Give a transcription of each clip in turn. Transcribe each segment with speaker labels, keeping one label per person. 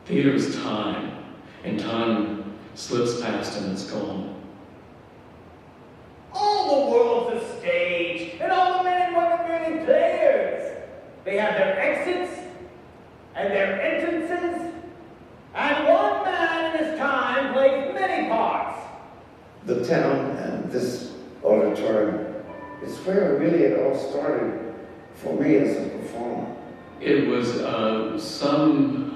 Speaker 1: Theater is time, and time slips past and it's gone.
Speaker 2: All the world's a stage, and all the men and women are merely players. They have their exits and their entrances, and one man in his time plays many parts.
Speaker 3: The town and this auditorium is where really it all started for me as a performer.
Speaker 1: It was some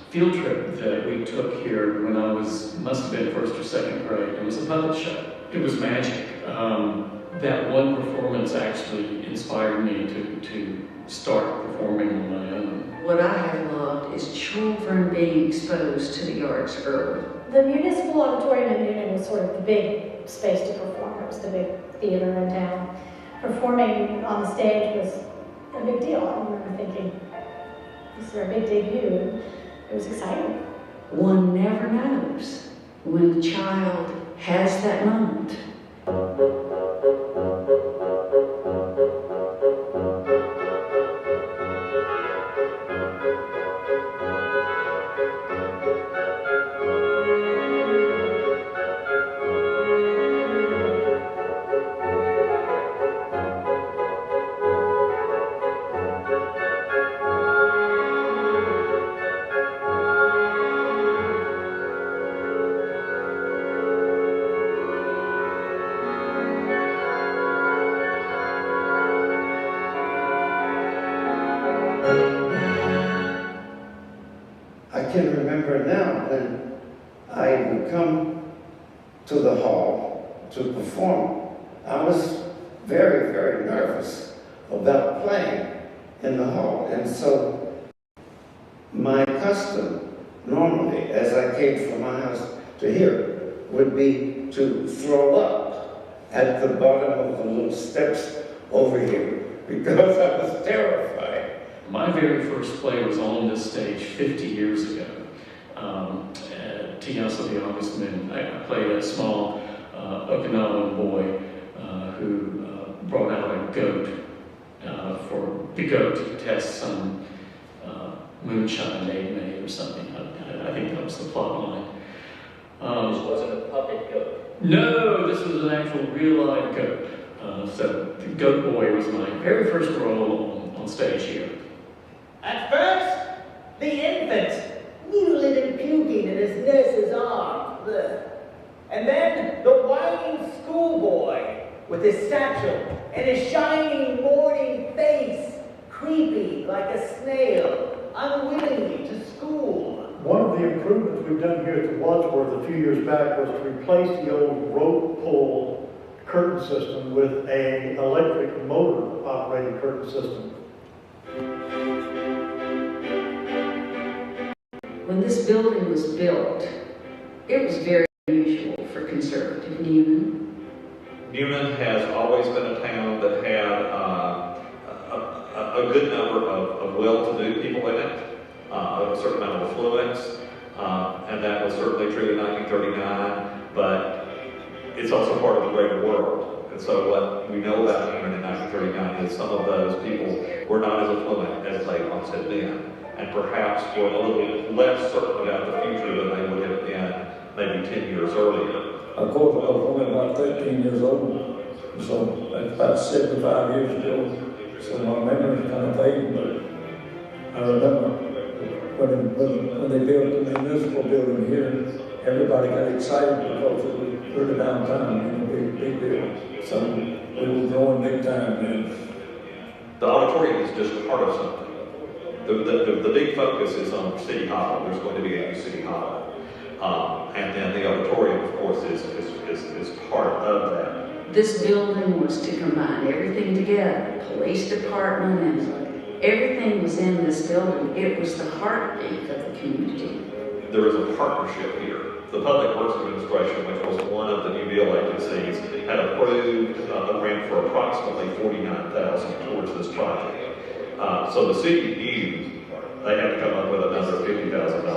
Speaker 1: field trip that we took here when I must have been first or second grade. It was a puppet show. It was magic. That one performance actually inspired me to start performing on my own.
Speaker 4: What I have loved is children being exposed to the arts early.
Speaker 5: The municipal auditorium in Noonan was sort of the big space to perform. It was the big theater in town. Performing on the stage was a big deal. I remember thinking, this is our big debut. It was exciting.
Speaker 4: One never knows when a child has that moment.
Speaker 3: I can remember now when I would come to the hall to perform, I was very, very nervous about playing in the hall. And so my custom normally, as I came from my house to here, would be to throw up at the bottom of the little steps over here because I was terrified.
Speaker 1: My very first play was on this stage 50 years ago. At Tiasa the August Moon. I played a small Okinawan boy who brought out a goat for the goat to test some moonshine they'd made or something. I think that was the plot line.
Speaker 2: This wasn't a puppet goat.
Speaker 1: No, this was an actual real live goat. So the goat boy was my very first role on stage here.
Speaker 2: At first, the infant, mutilated and puking in his nurse's arms. Ugh. And then the whining schoolboy with his satchel and his shining morning face, creepy like a snail, unwillingly to school.
Speaker 6: One of the improvements we've done here at the Wadsworth a few years back was to replace the old rope pull curtain system with an electric motor operated curtain system.
Speaker 4: When this building was built, it was very unusual for conservative Newman.
Speaker 7: Newman has always been a town that had a good number of well-to-do people in it, a certain amount of affluence, and that was certainly true in 1939, but it's also part of the greater world. And so what we know about Newman in 1939 is some of those people were not as affluent as they once had been, and perhaps were a little less certain about the future than they would have been maybe 10 years earlier.
Speaker 8: Of course, I was only about 13 years old, so that's about 75 years ago. So my memory is kind of fading, but I remember when they built the municipal building here, everybody got excited because it was pretty downtown, big deal. So we were growing big time then.
Speaker 7: The auditorium is just part of something. The big focus is on City Hall. There's going to be a new City Hall. And then the auditorium, of course, is part of that.
Speaker 4: This building was to combine everything together, police department, and everything was in this building. It was the heartbeat of the community.
Speaker 7: There is a partnership here. The Public Works Administration, which was one of the new deal agencies, had approved a grant for approximately $49,000 towards this project. So the city knew they had to come up with another $50,000 at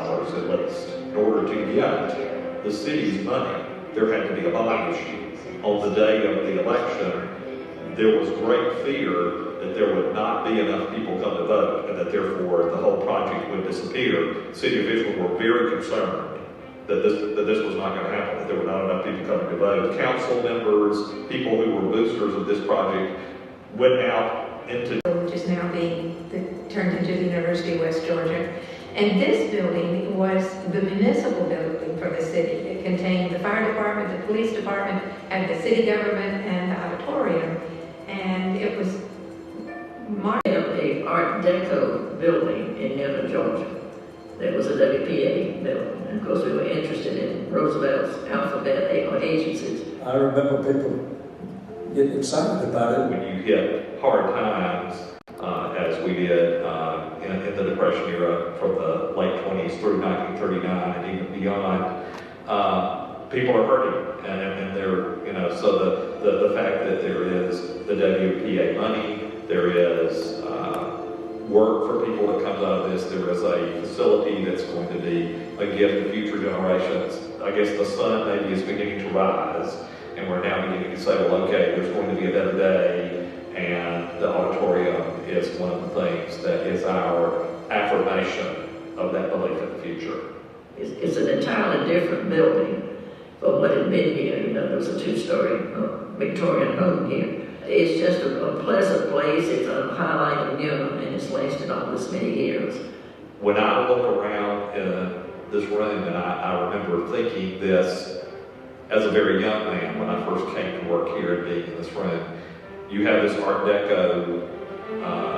Speaker 7: least. In order to get the city's money, there had to be a bond issue. On the day of the election, there was great fear that there would not be enough people come to vote, and that therefore the whole project would disappear. City officials were very concerned that this was not going to happen, that there were not enough people coming to vote. Council members, people who were boosters of this project, went out into
Speaker 9: which is now turned into the University of West Georgia. And this building was the municipal building for the city. It contained the fire department, the police department, and the city government and the auditorium. And it was marked.
Speaker 10: A Art Deco building in Nevada, Georgia. That was a WPA building. And of course, we were interested in Roosevelt's alphabet agencies.
Speaker 8: I remember people getting excited about it.
Speaker 7: when you hit hard times, as we did in the Depression era from the late 20s through 1939 and even beyond, people are hurting, and they're, so the fact that there is the WPA money, there is work for people that comes out of this, there is a facility that's going to be a gift to future generations. I guess the sun maybe is beginning to rise, and we're now beginning to say, well, okay, there's going to be a better day, and the auditorium is one of the things that is our affirmation of that belief in the future.
Speaker 10: It's an entirely different building from what had been here. There was a two-story Victorian home here. It's just a pleasant place. It's a highlight of Newham, and it's lasted all this many years.
Speaker 7: When I look around this room, and I remember thinking this as a very young man when I first came to work here and being in this room, you have this Art Deco